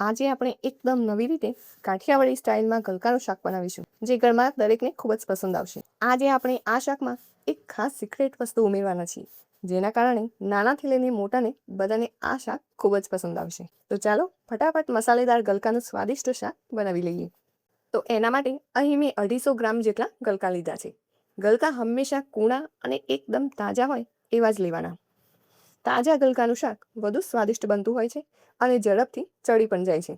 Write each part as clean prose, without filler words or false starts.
આજે આપણે એકદમ નવી રીતે કાઠિયાવાડી સ્ટાઇલમાં ગલકાનું શાક બનાવીશું, જે ઘરમાં દરેકને ખૂબ જ પસંદ આવશે. આજે આપણે આ શાકમાં એક ખાસ સિક્રેટ વસ્તુ ઉમેરવાના છીએ, જેના કારણે નાનાથી લઈને મોટાને બધાને આ શાક ખૂબ જ પસંદ આવશે. તો ચાલો ફટાફટ મસાલેદાર ગલકાનું સ્વાદિષ્ટ શાક બનાવી લઈએ. તો એના માટે અહીં મેં 250 ગ્રામ જેટલા ગલકા લીધા છે. ગલકા હંમેશા કૂણા અને એકદમ તાજા હોય એવા જ લેવાના. તાજા ગલકાનું શાક વધુ સ્વાદિષ્ટ બનતું હોય છે અને ઝડપથી ચડી પણ જાય છે.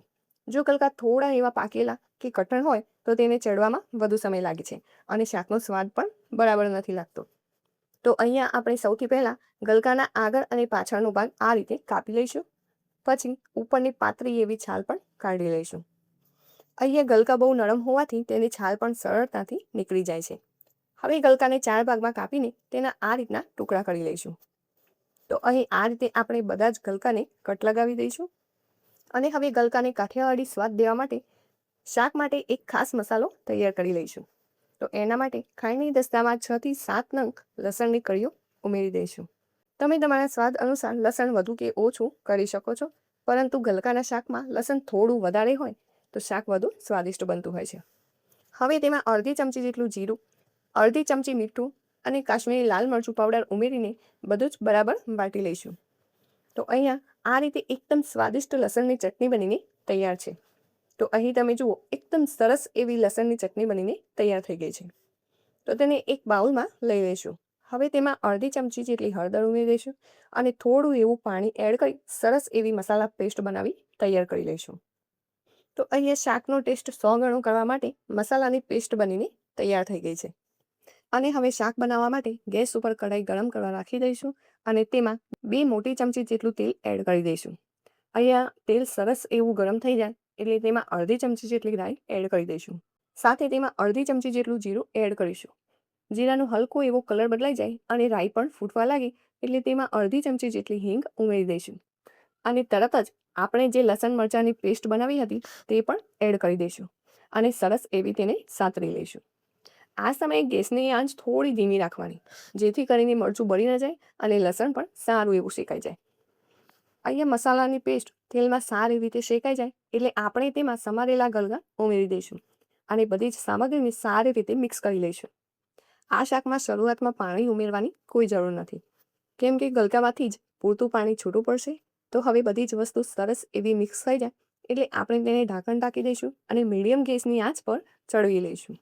જો ગલકા થોડા એવા પાકેલા કે કઠણ હોય તો તેને ચડવામાં વધુ સમય લાગે છે અને શાકનો સ્વાદ પણ બરાબર નથી લાગતો. તો અહીંયા આપણે સૌથી પહેલાં ગલકાના આગળ અને પાછળનો ભાગ આ રીતે કાપી લઈશું. પછી ઉપરની પાતળી એવી છાલ પણ કાઢી લઈશું. અહીંયા ગલકા બહુ નરમ હોવાથી તેની છાલ પણ સરળતાથી નીકળી જાય છે. હવે ગલકાને 4 ભાગમાં કાપીને તેના આ રીતના ટુકડા કરી લઈશું. તો અહીં આ રીતે આપણે બધા જ ગલકાને કટ લગાવી દઈશું. અને હવે ગલકાને કાઠિયાવાડી સ્વાદ દેવા માટે શાક માટે એક ખાસ મસાલો તૈયાર કરી લઈશું. તો એના માટે ખાંડની દસ્તામાં 6 થી 7 નંગ લસણની કળીઓ ઉમેરી દઈશું. તમે તમારા સ્વાદ અનુસાર લસણ વધુ કે ઓછું કરી શકો છો, પરંતુ ગલકાના શાકમાં લસણ થોડું વધારે હોય તો શાક વધુ સ્વાદિષ્ટ બનતું હોય છે. હવે તેમાં અડધી ચમચી જેટલું જીરું, અડધી ચમચી મીઠું અને કાશ્મીરી લાલ મરચું પાવડર ઉમેરીને બધું જ બરાબર વાટી લઈશું. તો અહીંયા આ રીતે એકદમ સ્વાદિષ્ટ લસણની ચટણી બનીને તૈયાર છે. તો અહીં તમે જુઓ એકદમ સરસ એવી લસણની ચટણી બનીને તૈયાર થઈ ગઈ છે. તો તેને એક બાઉલમાં લઈ લઈશું. હવે તેમાં અડધી ચમચી જેટલી હળદર ઉમેરી દઈશું અને થોડું એવું પાણી એડ કરી સરસ એવી મસાલા પેસ્ટ બનાવી તૈયાર કરી લઈશું. તો અહીંયા શાકનો ટેસ્ટ 100 ગણો કરવા માટે મસાલાની પેસ્ટ બનીને તૈયાર થઈ ગઈ છે. અને હવે શાક બનાવવા માટે ગેસ ઉપર કઢાઈ ગરમ કરવા રાખી દઈશું અને તેમાં 2 મોટી ચમચી જેટલું તેલ એડ કરી દઈશું. અહીંયા તેલ સરસ એવું ગરમ થઈ જાય એટલે તેમાં અડધી ચમચી જેટલી રાઈ એડ કરી દઈશું. સાથે તેમાં અડધી ચમચી જેટલું જીરું એડ કરીશું. જીરાનો હલકો એવો કલર બદલાઈ જાય અને રાઈ પણ ફૂટવા લાગે એટલે તેમાં અડધી ચમચી જેટલી હિંગ ઉમેરી દઈશું. અને તરત જ આપણે જે લસણ મરચાંની પેસ્ટ બનાવી હતી તે પણ એડ કરી દઈશું અને સરસ એવી તેને સાતરી લઈશું. આ સમયે ગેસની આંચ થોડી ધીમી રાખવાની, જેથી કરીને મરચું બળી ન જાય અને લસણ પણ સારું એવું શેકાઈ જાય. અહીંયા મસાલાની પેસ્ટ તેલમાં સારી રીતે શેકાઈ જાય એટલે આપણે તેમાં સમારેલા ગલકા ઉમેરી દઈશું અને બધી જ સામગ્રીને સારી રીતે મિક્સ કરી લઈશું. આ શાકમાં શરૂઆતમાં પાણી ઉમેરવાની કોઈ જરૂર નથી, કેમ કે ગલકામાંથી જ પૂરતું પાણી છૂટું પડશે. તો હવે બધી જ વસ્તુ સરસ એવી મિક્સ થઈ જાય એટલે આપણે તેને ઢાંકણ ઢાંકી દઈશું અને મીડિયમ ગેસની આંચ પર ચડવી લઈશું.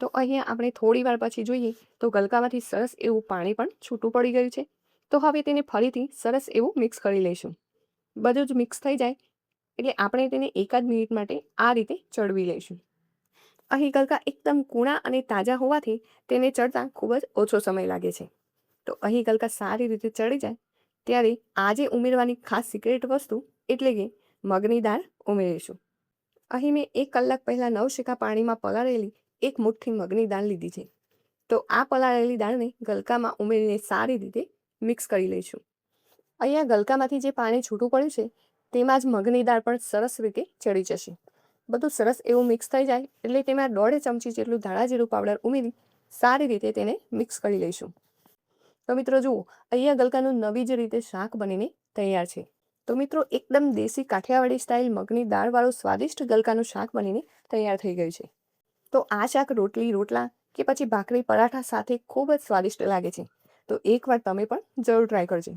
તો અહીંયા આપણે થોડી વાર પછી જોઈએ તો ગલકામાંથી સરસ એવું પાણી પણ છૂટું પડી ગયું છે. તો હવે તેને ફરીથી સરસ એવું મિક્સ કરી લઈશું. બધું જ મિક્સ થઈ જાય એટલે આપણે તેને એકાદ મિનિટ માટે આ રીતે ચડવી લઈશું. અહીં ગલકા એકદમ કૂણા અને તાજા હોવાથી તેને ચડતા ખૂબ જ ઓછો સમય લાગે છે. તો અહીં ગલકા સારી રીતે ચડી જાય ત્યારે આજે ઉમેરવાની ખાસ સિક્રેટ વસ્તુ એટલે કે મગની દાળ ઉમેરીશું. અહીં મેં 1 કલાક પહેલાં નવશેકા પાણીમાં પલાળેલી 1 મુઠ્ઠી મગની દાળ લીધી છે. તો આ પલાળેલી દાળને ગલકામાં ઉમેરીને સારી રીતે મિક્સ કરી લઈશું. અહીંયા ગલકામાંથી જે પાણી છૂટું પડ્યું છે તેમાં જ મગની દાળ પણ સરસ રીતે ચડી જશે. બધું સરસ એવું મિક્સ થઈ જાય એટલે તેમાં 1.5 ચમચી જેટલું ધાણા જીરું પાવડર ઉમેરી સારી રીતે તેને મિક્સ કરી લઈશું. તો મિત્રો જુઓ, અહીંયા ગલકાનું નવી જ રીતે શાક બનીને તૈયાર છે. તો મિત્રો એકદમ દેશી કાઠિયાવાડી સ્ટાઇલ મગની દાળવાળું સ્વાદિષ્ટ ગલકાનું શાક બનીને તૈયાર થઈ ગયું છે. તો આ શાક રોટલી, રોટલા કે પછી ભાખરી, પરાઠા સાથે ખૂબ જ સ્વાદિષ્ટ લાગે છે. તો એકવાર તમે પણ જરૂર ટ્રાય કરજો.